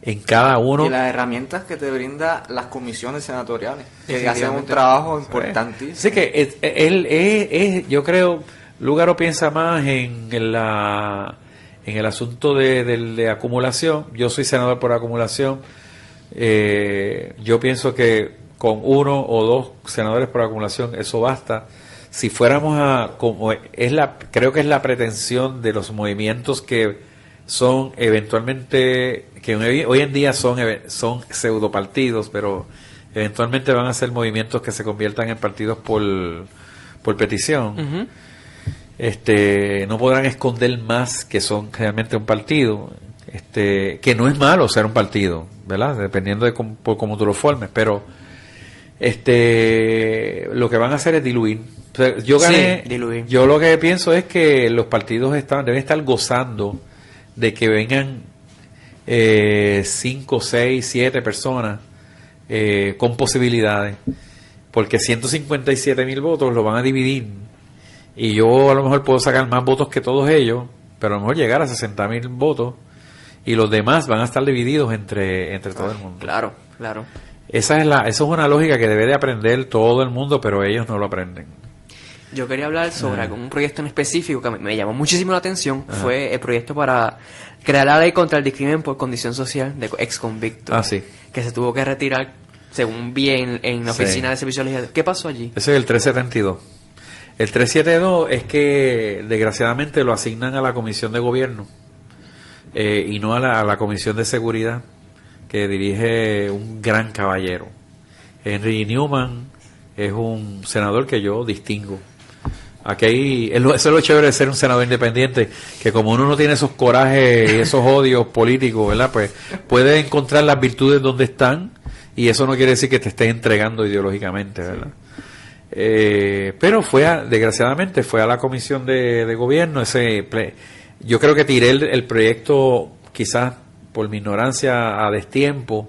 S4: en cada uno.
S3: Y las herramientas que te brinda las comisiones senatoriales, que hacen un
S2: Definitivamente.
S3: trabajo importantísimo.
S4: Así que yo creo, Lúgaro piensa más en el asunto de acumulación. Yo soy senador por acumulación. Yo pienso que con 1 o 2 senadores por acumulación eso basta. Si fuéramos creo que es la pretensión de los movimientos que son eventualmente, que hoy en día son pseudopartidos, pero eventualmente van a ser movimientos que se conviertan en partidos por petición.
S2: Ujú.
S4: No podrán esconder más que son realmente un partido, que no es malo ser un partido, ¿verdad? Dependiendo de cómo tú lo formes, pero lo que van a hacer es diluir. O sea,
S2: diluir.
S4: yo lo que pienso es que los partidos deben estar gozando de que vengan 5, 6, 7 personas con posibilidades, porque 157,000 votos lo van a dividir, y yo a lo mejor puedo sacar más votos que todos ellos, pero a lo mejor llegar a 60,000 votos, y los demás van a estar divididos entre todo el mundo.
S2: Claro, claro.
S4: Eso es una lógica que debe de aprender todo el mundo, pero ellos no lo aprenden.
S2: Yo quería hablar sobre un proyecto en específico que me llamó muchísimo la atención. Fue el proyecto para crear la ley contra el discrimen por condición social de ex convictos.
S4: Sí.
S2: Que se tuvo que retirar, según vi en la oficina de servicios legislativos. ¿Qué pasó allí?
S4: Ese es el 372. El 372 es que desgraciadamente lo asignan a la Comisión de Gobierno y no a la Comisión de Seguridad, que dirige un gran caballero. Henry Newman es un senador que yo distingo. Eso es lo chévere de ser un senador independiente, que como uno no tiene esos corajes y esos odios políticos, ¿verdad? Pues puede encontrar las virtudes donde están, y eso no quiere decir que te estés entregando ideológicamente, ¿verdad? Pero desgraciadamente fue a la Comisión de Gobierno. Yo creo que tiré el proyecto quizás por mi ignorancia a destiempo,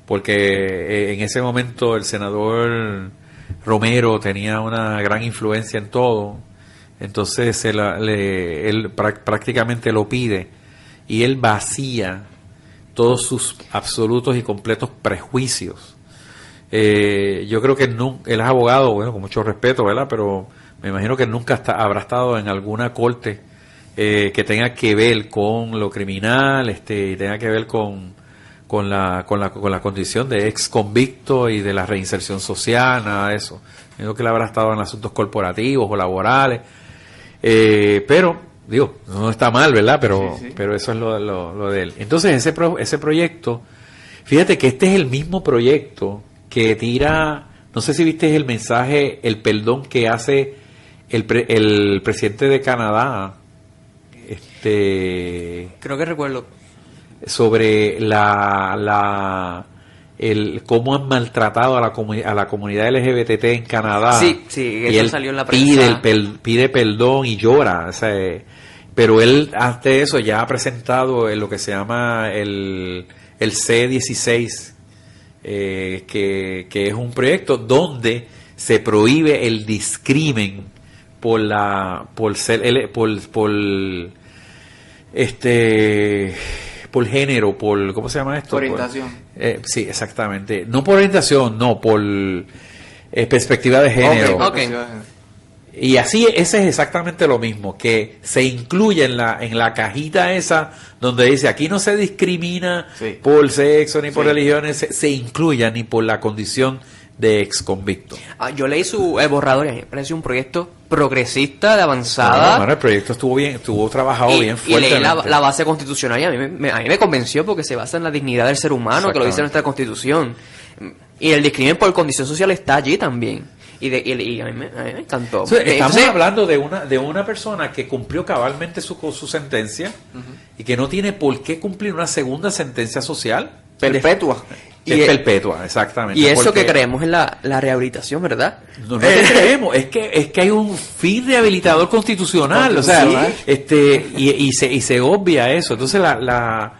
S4: porque en ese momento el senador Romero tenía una gran influencia en todo. Entonces él prácticamente lo pide y él vacía todos sus absolutos y completos prejuicios. Yo creo que él es abogado, bueno, con mucho respeto, ¿verdad? Pero me imagino que nunca habrá estado en alguna corte que tenga que ver con lo criminal, y tenga que ver con la condición de ex convicto y de la reinserción social, nada de eso. Creo que él habrá estado en asuntos corporativos o laborales, pero digo, no está mal, ¿verdad? Pero eso es lo de él. Entonces ese proyecto, fíjate que este es el mismo proyecto que tira, no sé si viste el mensaje, el perdón que hace el presidente de Canadá,
S2: creo que recuerdo,
S4: sobre cómo han maltratado a la comunidad LGBT en Canadá.
S2: Sí,
S4: y
S2: eso
S4: él
S2: salió en la prensa.
S4: pide perdón y llora. O sea, pero él, ante eso, ya ha presentado lo que se llama el C-16, que es un proyecto donde se prohíbe el discrimen por género, ¿cómo se llama esto?
S3: Orientación.
S4: Sí, exactamente. No por orientación, no, por perspectiva de género.
S2: Okay.
S4: Y así, ese es exactamente lo mismo, que se incluye en la cajita esa, donde dice, aquí no se discrimina por sexo ni por religiones, se incluya ni por la condición de ex convicto.
S2: Yo leí su borrador y me pareció un proyecto progresista, de avanzada.
S4: El proyecto estuvo trabajado bien fuerte.
S2: Y leí la base constitucional y a mí me convenció porque se basa en la dignidad del ser humano, que lo dice nuestra constitución. Y el discrimen por condición social está allí también. Y a mí me encantó.
S4: Estamos hablando de una persona que cumplió cabalmente su sentencia y que no tiene por qué cumplir una segunda sentencia social.
S3: Perpetua.
S4: Es perpetua, exactamente.
S2: Y eso que creemos en la rehabilitación, ¿verdad?
S4: No creemos, es que hay un fin rehabilitador constitucional, o sea, y se obvia eso. Entonces la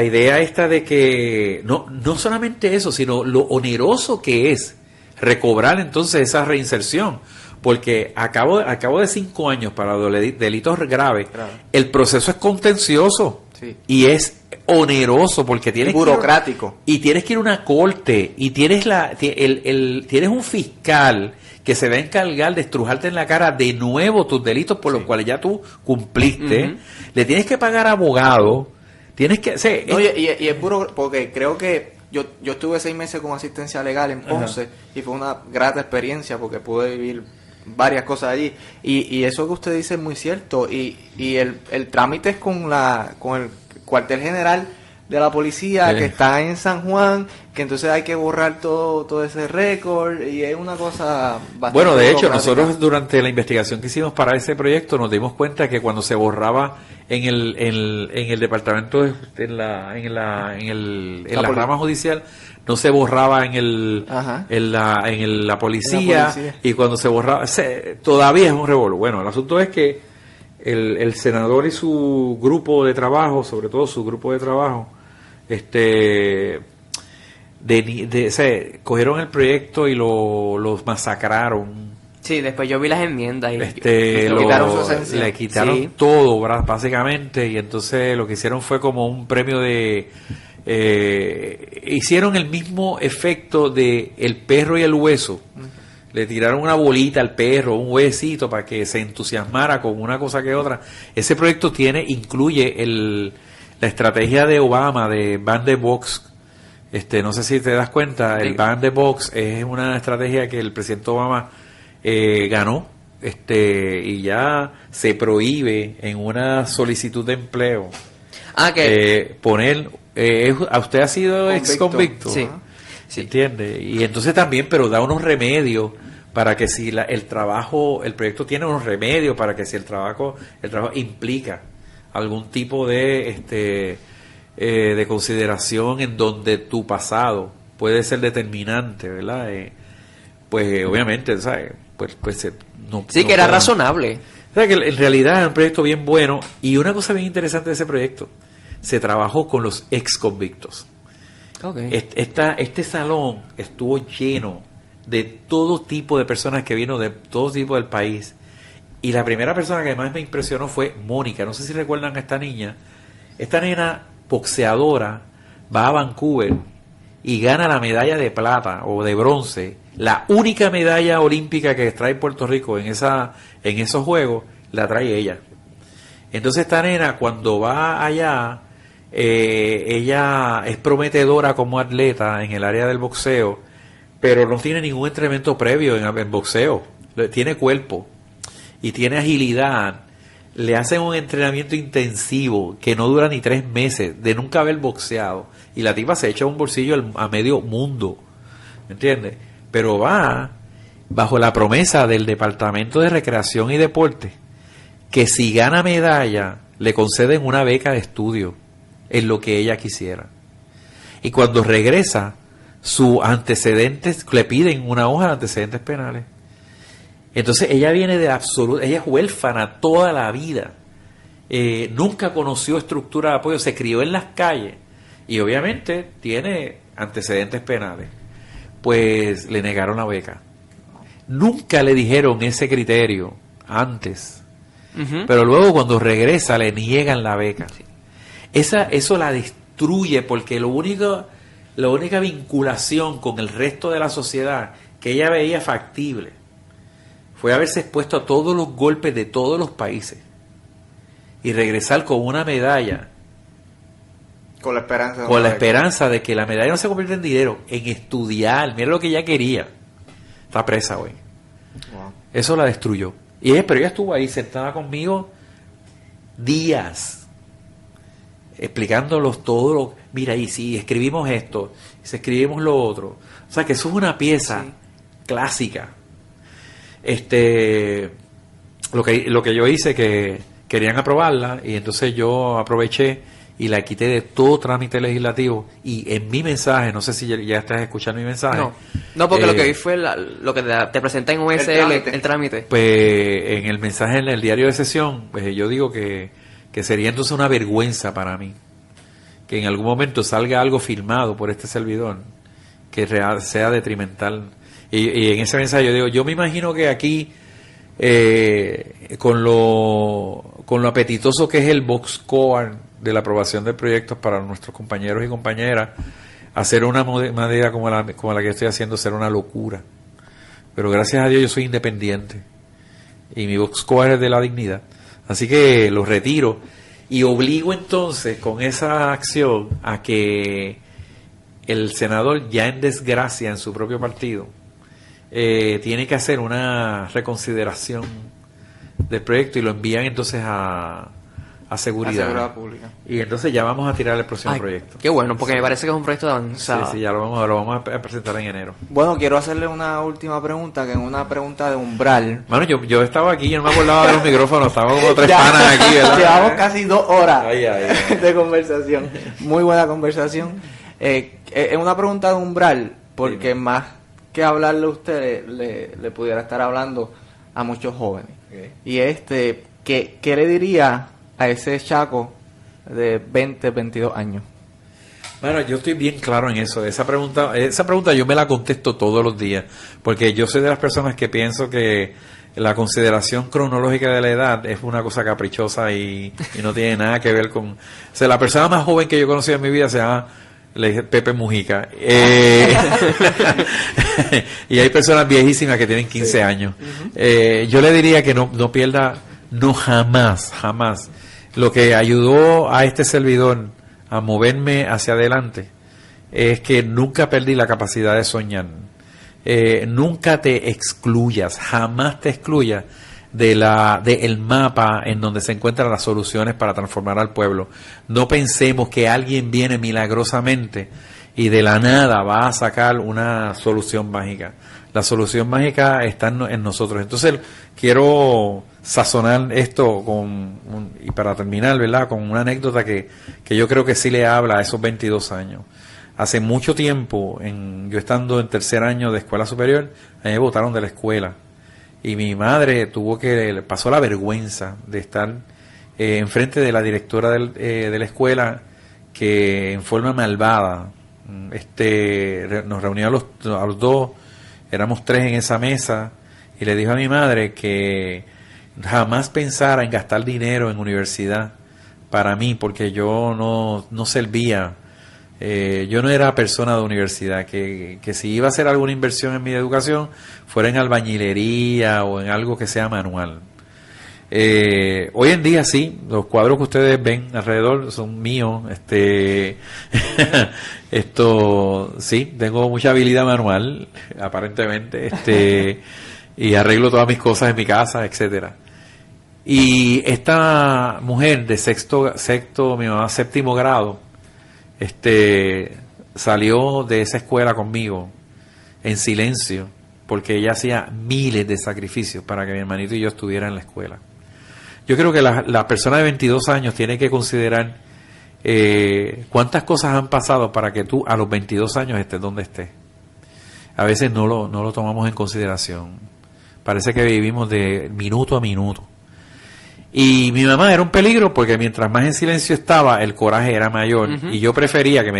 S4: idea esta de que no solamente eso, sino lo oneroso que es recobrar entonces esa reinserción, porque a cabo de 5 años para delitos graves, el proceso es contencioso y es oneroso porque tienes
S3: burocrático
S4: tienes que ir a una corte y tienes tienes un fiscal que se va a encargar de estrujarte en la cara de nuevo tus delitos por los cuales ya tú cumpliste. Le tienes que pagar abogado, tienes que
S3: y es puro, porque creo que yo estuve 6 meses con asistencia legal en Ponce y fue una grata experiencia porque pude vivir varias cosas allí y eso que usted dice es muy cierto y el trámite es con el cuartel general de la policía que está en San Juan, que entonces hay que borrar todo ese récord y es una cosa bastante
S4: bueno, de hecho nosotros durante la investigación que hicimos para ese proyecto nos dimos cuenta que cuando se borraba en el departamento en la rama judicial no se borraba en la policía, y cuando se borraba todavía es un revolú. Bueno, el asunto es que el senador y su grupo de trabajo, sobre todo su grupo de trabajo, cogieron el proyecto y los masacraron.
S2: Sí, después yo vi las enmiendas y
S3: quitaron su esencia.
S4: Le quitaron todo, básicamente, y entonces lo que hicieron fue como un premio de... hicieron el mismo efecto de El perro y el hueso. Le tiraron una bolita al perro, un huesito para que se entusiasmara con una cosa que otra. Ese proyecto incluye la estrategia de Obama de Ban the Box. No sé si te das cuenta, el Ban the Box es una estrategia que el presidente Obama ganó, y ya se prohíbe en una solicitud de empleo poner ¿usted ha sido ex convicto?
S2: Sí.
S4: ¿Entiende? Y entonces también, pero da unos remedios para que si el proyecto tiene unos remedios para que si el trabajo implica algún tipo de consideración en donde tu pasado puede ser determinante, ¿verdad? Pues obviamente, ¿sabes?
S2: Que era razonable.
S4: O sea, que en realidad es un proyecto bien bueno, y una cosa bien interesante de ese proyecto, se trabajó con los ex convictos. Este salón estuvo lleno de todo tipo de personas que vino de todo tipo del país, Y la primera persona que más me impresionó fue Mónica. No sé si recuerdan a esta niña. Esta nena boxeadora va a Vancouver y gana la medalla de plata o de bronce. La única medalla olímpica que trae Puerto Rico en esos juegos la trae ella. Entonces esta nena, cuando va allá, ella es prometedora como atleta en el área del boxeo, pero no tiene ningún entrenamiento previo en boxeo. Tiene cuerpo y tiene agilidad. Le hacen un entrenamiento intensivo que no dura ni 3 meses de nunca haber boxeado. Y la tipa se echa un bolsillo a medio mundo. ¿Me entiendes? Pero va bajo la promesa del Departamento de Recreación y Deporte que si gana medalla le conceden una beca de estudio en lo que ella quisiera. Y cuando regresa, sus antecedentes, le piden una hoja de antecedentes penales. Entonces ella viene de absoluto, ella es huérfana toda la vida. Nunca conoció estructura de apoyo, se crió en las calles y obviamente tiene antecedentes penales. Pues le negaron la beca. Nunca le dijeron ese criterio antes. Pero luego cuando regresa le niegan la beca. Sí. Eso la destruye porque la única vinculación con el resto de la sociedad que ella veía factible fue haberse expuesto a todos los golpes de todos los países y regresar con una medalla.
S3: Con la esperanza.
S4: Con la esperanza de que la medalla no se convierta en dinero, en estudiar. Mira lo que ella quería. Está presa hoy. Wow. Eso la destruyó. Pero ella estuvo ahí sentada conmigo días, explicándolos todo. Mira, y si escribimos esto, si escribimos lo otro. O sea, que eso es una pieza clásica. Lo que yo hice, que querían aprobarla, y entonces yo aproveché y la quité de todo trámite legislativo. Y en mi mensaje, no sé si ya estás escuchando mi mensaje.
S2: No, porque lo que vi fue lo que te presenté en USL, el trámite.
S4: Pues en el mensaje en el diario de sesión, pues yo digo que sería entonces una vergüenza para mí que en algún momento salga algo firmado por este servidor que sea detrimental. Y en ese mensaje yo digo, yo me imagino que aquí, con lo apetitoso que es el box score de la aprobación de proyectos para nuestros compañeros y compañeras, hacer una medida como la que estoy haciendo será una locura. Pero gracias a Dios yo soy independiente y mi box score es de la dignidad. Así que lo retiro y obligo entonces con esa acción a que el senador, ya en desgracia en su propio partido, tiene que hacer una reconsideración del proyecto y lo envían entonces a seguridad
S3: pública.
S4: Y entonces ya vamos a tirar el próximo proyecto.
S2: Qué bueno, porque me parece que es un proyecto avanzado.
S4: Sí, ya lo vamos a presentar en enero.
S3: Bueno, quiero hacerle una última pregunta, que es una pregunta de umbral.
S4: Bueno, yo estaba aquí, yo no me acordaba de los micrófonos, estaba como 3 panas aquí, ¿verdad?
S3: Llevamos casi 2 horas de conversación. Muy buena conversación. Es una pregunta de umbral, porque más que hablarle a usted, le pudiera estar hablando a muchos jóvenes. Okay. Y ¿qué le diría a ese chaco de 20, 22 años?
S4: Bueno, yo estoy bien claro en eso. Esa pregunta yo me la contesto todos los días, porque yo soy de las personas que pienso que la consideración cronológica de la edad es una cosa caprichosa y no tiene nada que ver con... O sea, la persona más joven que yo conocí en mi vida se llama Pepe Mujica. Y hay personas viejísimas que tienen 15 años. Yo le diría que no pierda, jamás lo que ayudó a este servidor a moverme hacia adelante es que nunca perdí la capacidad de soñar. Nunca te excluyas, jamás te excluyas del mapa en donde se encuentran las soluciones para transformar al pueblo. No pensemos que alguien viene milagrosamente y de la nada va a sacar una solución mágica. La solución mágica está en nosotros. Entonces quiero sazonar esto y para terminar, ¿verdad?, con una anécdota que yo creo que sí le habla a esos 22 años. Hace mucho tiempo, yo estando en 3er año de escuela superior, a mí me botaron de la escuela. Y mi madre pasó la vergüenza de estar enfrente de la directora de la escuela, que en forma malvada nos reunió a los dos, éramos 3 en esa mesa, y le dijo a mi madre que jamás pensara en gastar dinero en universidad para mí, porque yo no servía. Yo no era persona de universidad, que si iba a hacer alguna inversión en mi educación, fuera en albañilería o en algo que sea manual. Hoy en día sí, los cuadros que ustedes ven alrededor son míos. Sí, tengo mucha habilidad manual, aparentemente, y arreglo todas mis cosas en mi casa, etcétera. Y esta mujer de séptimo grado, salió de esa escuela conmigo en silencio, porque ella hacía miles de sacrificios para que mi hermanito y yo estuvieran en la escuela. Yo creo que la persona de 22 años tiene que considerar cuántas cosas han pasado para que tú a los 22 años estés donde estés. A veces no lo tomamos en consideración. Parece que vivimos de minuto a minuto. Y mi mamá era un peligro, porque mientras más en silencio estaba, el coraje era mayor. Y yo prefería que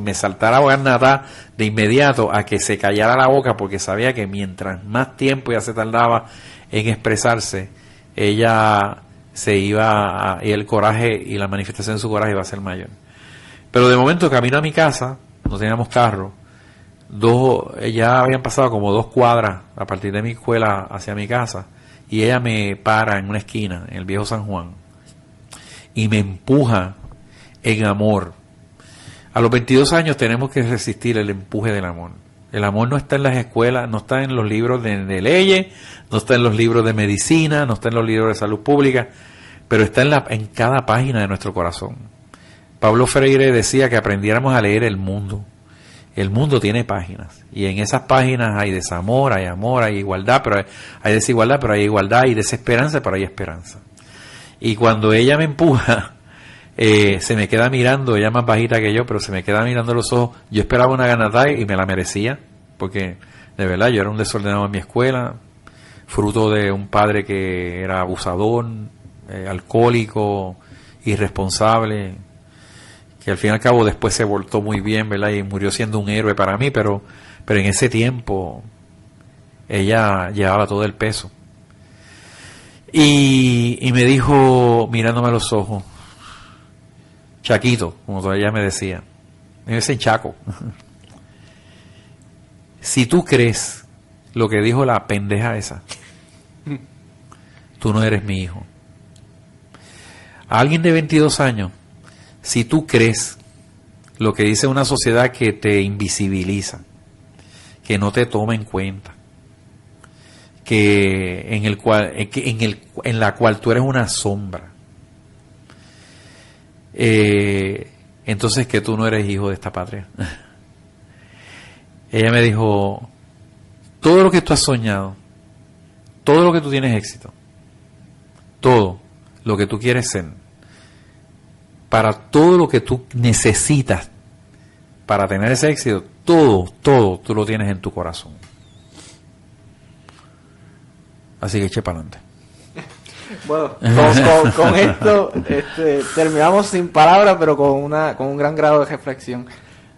S4: me saltara a Guarnatá de inmediato a que se callara la boca, porque sabía que mientras más tiempo ella se tardaba en expresarse, ella se iba y el coraje y la manifestación de su coraje iba a ser mayor. Pero de momento, camino a mi casa, no teníamos carro, ya habían pasado como 2 cuadras a partir de mi escuela hacia mi casa, y ella me para en una esquina, en el viejo San Juan, y me empuja en amor. A los 22 años tenemos que resistir el empuje del amor. El amor no está en las escuelas, no está en los libros de leyes, no está en los libros de medicina, no está en los libros de salud pública, pero está en cada página de nuestro corazón. Pablo Freire decía que aprendiéramos a leer el mundo. El mundo tiene páginas, y en esas páginas hay desamor, hay amor, hay igualdad, pero hay desigualdad, pero hay igualdad, hay desesperanza, pero hay esperanza. Y cuando ella me empuja, se me queda mirando, ella más bajita que yo, pero se me queda mirando los ojos. Yo esperaba una ganada y me la merecía, porque de verdad yo era un desordenado en mi escuela, fruto de un padre que era abusador, alcohólico, irresponsable, que al fin y al cabo después se voltó muy bien, ¿verdad? Y murió siendo un héroe para mí, pero en ese tiempo ella llevaba todo el peso. Y me dijo, mirándome a los ojos, Chaquito, como todavía me decía, me dice Chaco, si tú crees lo que dijo la pendeja esa, tú no eres mi hijo. A alguien de 22 años, si tú crees lo que dice una sociedad que te invisibiliza, que no te toma en cuenta, que en la cual tú eres una sombra, entonces que tú no eres hijo de esta patria. Ella me dijo, todo lo que tú has soñado, todo lo que tú tienes éxito, todo lo que tú quieres ser, para todo lo que tú necesitas para tener ese éxito, todo tú lo tienes en tu corazón. Así que eche para adelante.
S3: Bueno, con esto terminamos sin palabras, pero con un gran grado de reflexión.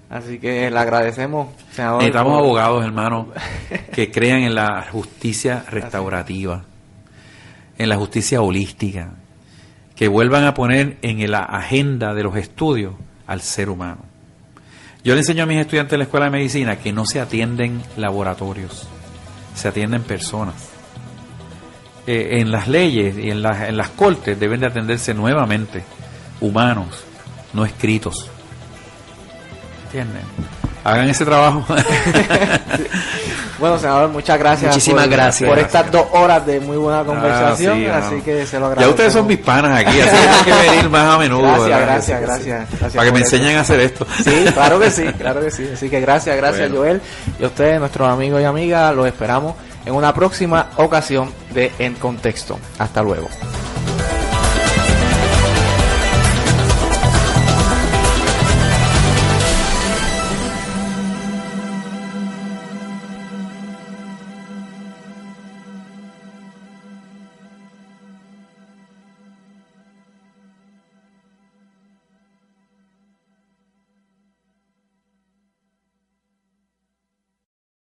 S3: Así que le agradecemos, senador.
S4: Necesitamos abogados, hermanos, que crean en la justicia restaurativa, en la justicia holística, que vuelvan a poner en la agenda de los estudios al ser humano. Yo le enseño a mis estudiantes de la Escuela de Medicina que no se atienden laboratorios, se atienden personas. En las leyes y en las cortes deben de atenderse nuevamente humanos, no escritos. ¿Entienden? Hagan ese trabajo.
S3: Bueno, senador, muchas gracias.
S2: Muchísimas gracias
S3: por estas 2 horas de muy buena conversación.
S4: Sí,
S3: así que se lo agradezco.
S4: Ya ustedes son mis panas aquí, así que tienen que venir más a menudo.
S3: Gracias.
S4: Para que me enseñen a hacer esto.
S3: Sí, claro que sí. Así que gracias, bueno. Joel. Y a ustedes, nuestros amigos y amigas, los esperamos en una próxima ocasión de En Contexto. Hasta luego.